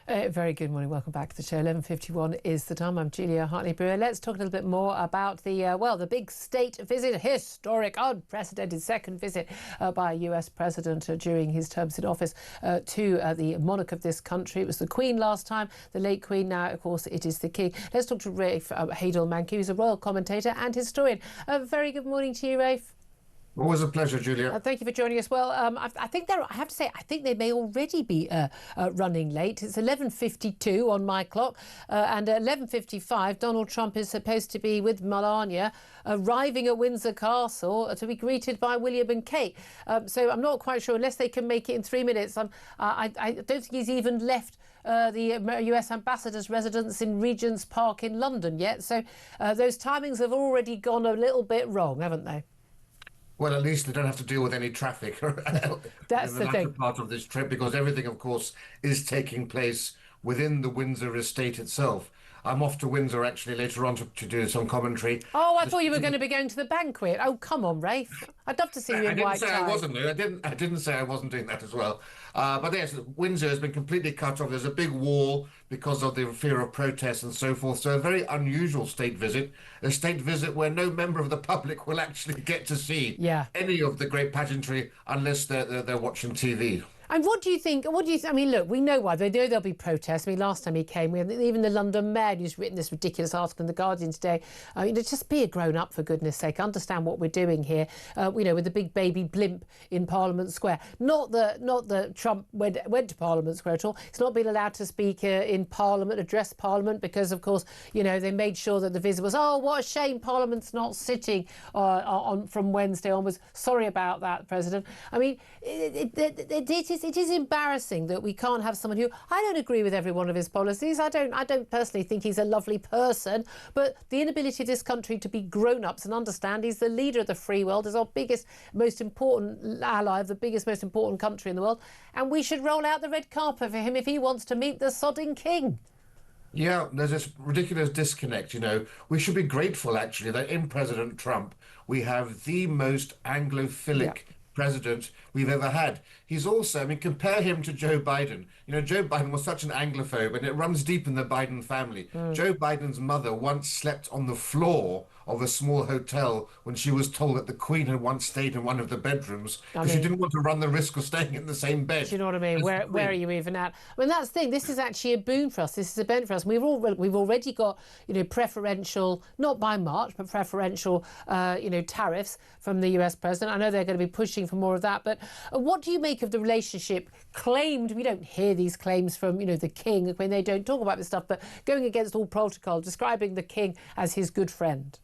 Very good morning. Welcome back to the show. 11:51 is the time. I'm Julia Hartley-Brewer. Let's talk a little bit more about the big state visit, historic, unprecedented second visit by a US president during his terms in office to the monarch of this country. It was the Queen last time, the late Queen. Now, of course, it is the King. Let's talk to Rafe Haydel-Mankey, who's a royal commentator and historian. Very good morning to you, Rafe. Always a pleasure, Julia. Thank you for joining us. Well, I think I have to say, I think they may already be running late. It's 11:52 on my clock, and at 11:55, Donald Trump is supposed to be with Melania, arriving at Windsor Castle to be greeted by William and Kate. So I'm not quite sure, unless they can make it in 3 minutes. I don't think he's even left the US ambassador's residence in Regent's Park in London yet. So those timings have already gone a little bit wrong, haven't they? Well, at least they don't have to deal with any traffic That's in the thing. part of this trip, because everything, of course, is taking place within the Windsor estate itself. I'm off to Windsor actually later on to do some commentary. Oh, I thought you were going to be going to the banquet. Oh, come on, Rafe. I'd love to see you in white tie. I didn't say I wasn't. I didn't say I wasn't doing that as well. But yes, Windsor has been completely cut off. There's a big wall because of the fear of protests and so forth. So a very unusual state visit, a state visit where no member of the public will actually get to see any of the great pageantry unless they're watching TV. And what do you think? I mean, look, we know why. They know there'll be protests. I mean, last time he came, even the London Mayor, who's written this ridiculous article in The Guardian today. I mean, just be a grown-up, for goodness sake. Understand what we're doing here. With the big baby blimp in Parliament Square. Not that Trump went to Parliament Square at all. He's not been allowed to speak in Parliament, address Parliament, because, of course, they made sure that the visit was, oh, what a shame, Parliament's not sitting from Wednesday onwards. Sorry about that, President. I mean, it is embarrassing that we can't have someone who, I don't agree with every one of his policies. I don't personally think he's a lovely person, but the inability of this country to be grown-ups and understand he's the leader of the free world, is our biggest, most important ally of the biggest, most important country in the world, and we should roll out the red carpet for him if he wants to meet the sodding king. Yeah, there's this ridiculous disconnect. We should be grateful, actually, that in President Trump, we have the most Anglophilic president we've ever had. He's also, I mean, compare him to Joe Biden. Joe Biden was such an Anglophobe, and it runs deep in the Biden family. Joe Biden's mother once slept on the floor of a small hotel when she was told that the Queen had once stayed in one of the bedrooms because she didn't want to run the risk of staying in the same bed. Do you know what I mean? Where are you even at? I mean, that's the thing. This is actually a boon for us. This is a benefit for us. We've already got, preferential, not by March, but preferential, tariffs from the US president. I know they're going to be pushing for more of that. But what do you make of the relationship claimed? We don't hear these claims from, the King, when they don't talk about this stuff, but going against all protocol, describing the King as his good friend.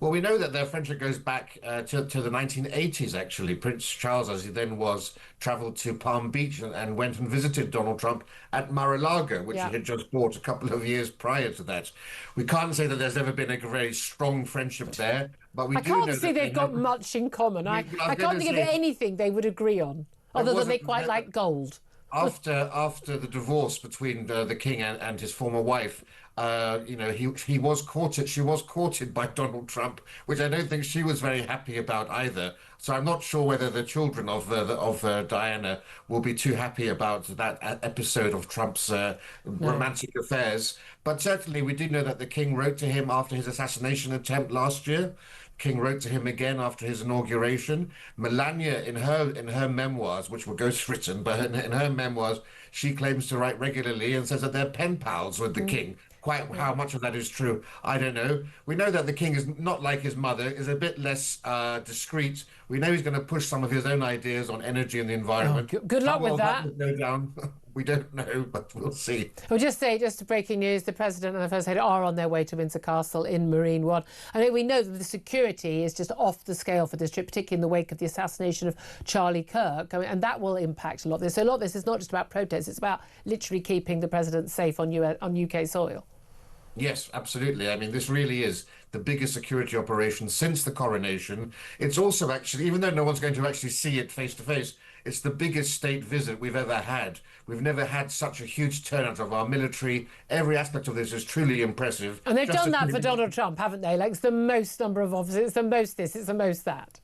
Well, we know that their friendship goes back to the 1980s, actually. Prince Charles, as he then was, travelled to Palm Beach and went and visited Donald Trump at Mar-a-Lago, which he had just bought a couple of years prior to that. We can't say that there's ever been a very strong friendship there, but we do know that... I can't see they've got much in common. I can't think of anything they would agree on, other than they quite like gold. After the divorce between the King and his former wife, she was courted by Donald Trump, which I don't think she was very happy about either. So I'm not sure whether the children of Diana will be too happy about that episode of Trump's romantic affairs. But certainly we do know that the King wrote to him after his assassination attempt last year. King wrote to him again after his inauguration. Melania, in her memoirs, which were ghostwritten, but in her memoirs, she claims to write regularly and says that they're pen pals with the King. Quite how much of that is true, I don't know. We know that the King is not like his mother, is a bit less discreet. We know he's going to push some of his own ideas on energy and the environment. Oh, good luck with that. That will go down. We don't know, but we'll see. We'll just say, just breaking news, the President and the First Lady are on their way to Windsor Castle in Marine One. I think we know that the security is just off the scale for this trip, particularly in the wake of the assassination of Charlie Kirk. I mean, and that will impact a lot of this. So a lot of this is not just about protests, it's about literally keeping the President safe on UK soil. Yes, absolutely. I mean, this really is the biggest security operation since the coronation. It's also actually, even though no one's going to actually see it face to face, it's the biggest state visit we've ever had. We've never had such a huge turnout of our military. Every aspect of this is truly impressive. And they've done that for Donald Trump, haven't they? Like, it's the most number of officers, it's the most this, it's the most that.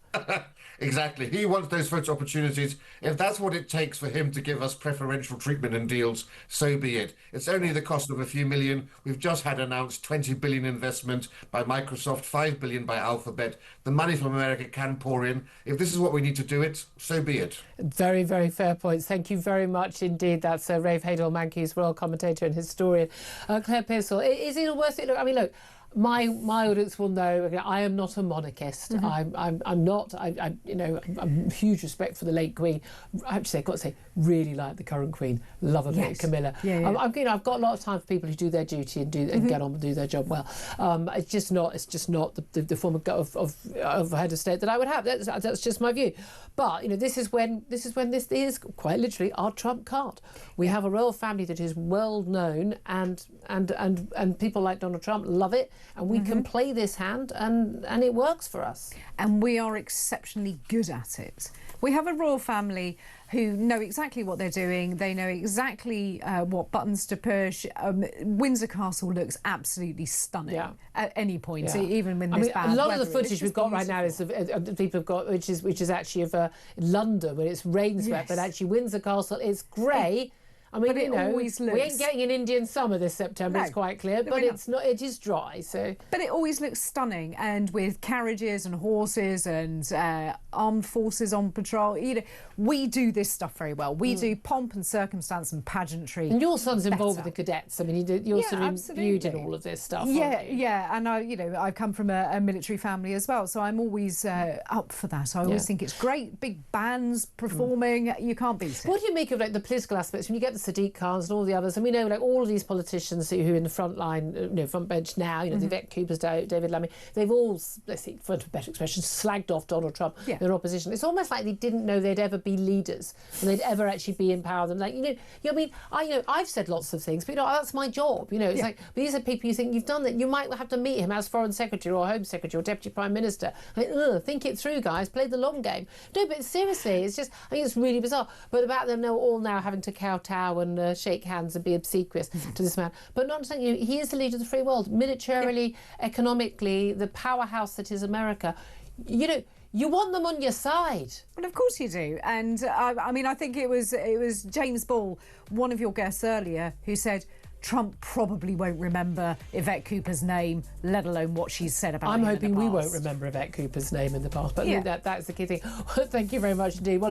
Exactly. He wants those photo opportunities. If that's what it takes for him to give us preferential treatment and deals, so be it. It's only the cost of a few million. We've just had announced 20 billion investment by Microsoft, 5 billion by Alphabet. The money from America can pour in. If this is what we need to do it, so be it. Very, very fair points. Thank you very much indeed. That's Rafe Hadel-Mankey's royal commentator and historian. Claire Pearsall, is it worth it? Look, I mean, look. My audience will know I am not a monarchist. I'm not. I'm huge respect for the late Queen. Actually, I've got to say, really like the current Queen. Love a bit of Camilla. Yeah. I've got a lot of time for people who do their duty and get on and do their job well. It's just not the form of head of state that I would have. That's just my view. But this is when this is quite literally our trump card. We have a royal family that is well known, and people like Donald Trump love it. And we can play this hand, and it works for us. And we are exceptionally good at it. We have a royal family who know exactly what they're doing. They know exactly what buttons to push. Windsor Castle looks absolutely stunning at any point, even when there's bad a lot weather. of the footage we've got right now is people have got, which is actually of London, where it's rain swept, but actually Windsor Castle is grey. I mean, but always looks... we ain't getting an Indian summer this September, it's quite clear, but it's not. It is dry, so... But it always looks stunning, and with carriages and horses and armed forces on patrol. We do this stuff very well. We do pomp and circumstance and pageantry. And your son's involved with the cadets. I mean, you're sort of imbued in all of this stuff. Yeah, and I come from a military family as well, so I'm always up for that. I always think it's great. Big bands performing, you can't beat it. What do you make of the political aspects when you get the Sadiq Khans and all the others? And we know all of these politicians who are in the front line, front bench now, the Yvette Coopers, David Lammy, they've all, let's see, for a better expression, slagged off Donald Trump, their opposition. It's almost like they didn't know they'd ever be leaders and they'd ever actually be in power. Them, I've said lots of things, but that's my job. It's like these are people you think you've done that. You might have to meet him as Foreign Secretary or Home Secretary or Deputy Prime Minister. Think it through, guys. Play the long game. No, but seriously, it's just, I think it's really bizarre. But about them all now having to kowtow and shake hands and be obsequious to this man. But not saying he is the leader of the free world, militarily, economically, the powerhouse that is America. You want them on your side. Well, of course you do. And I think it was James Ball, one of your guests earlier, who said Trump probably won't remember Yvette Cooper's name, let alone what she's said about him in the past. I'm hoping we won't remember Yvette Cooper's name in the past, but that's the key thing. Thank you very much indeed.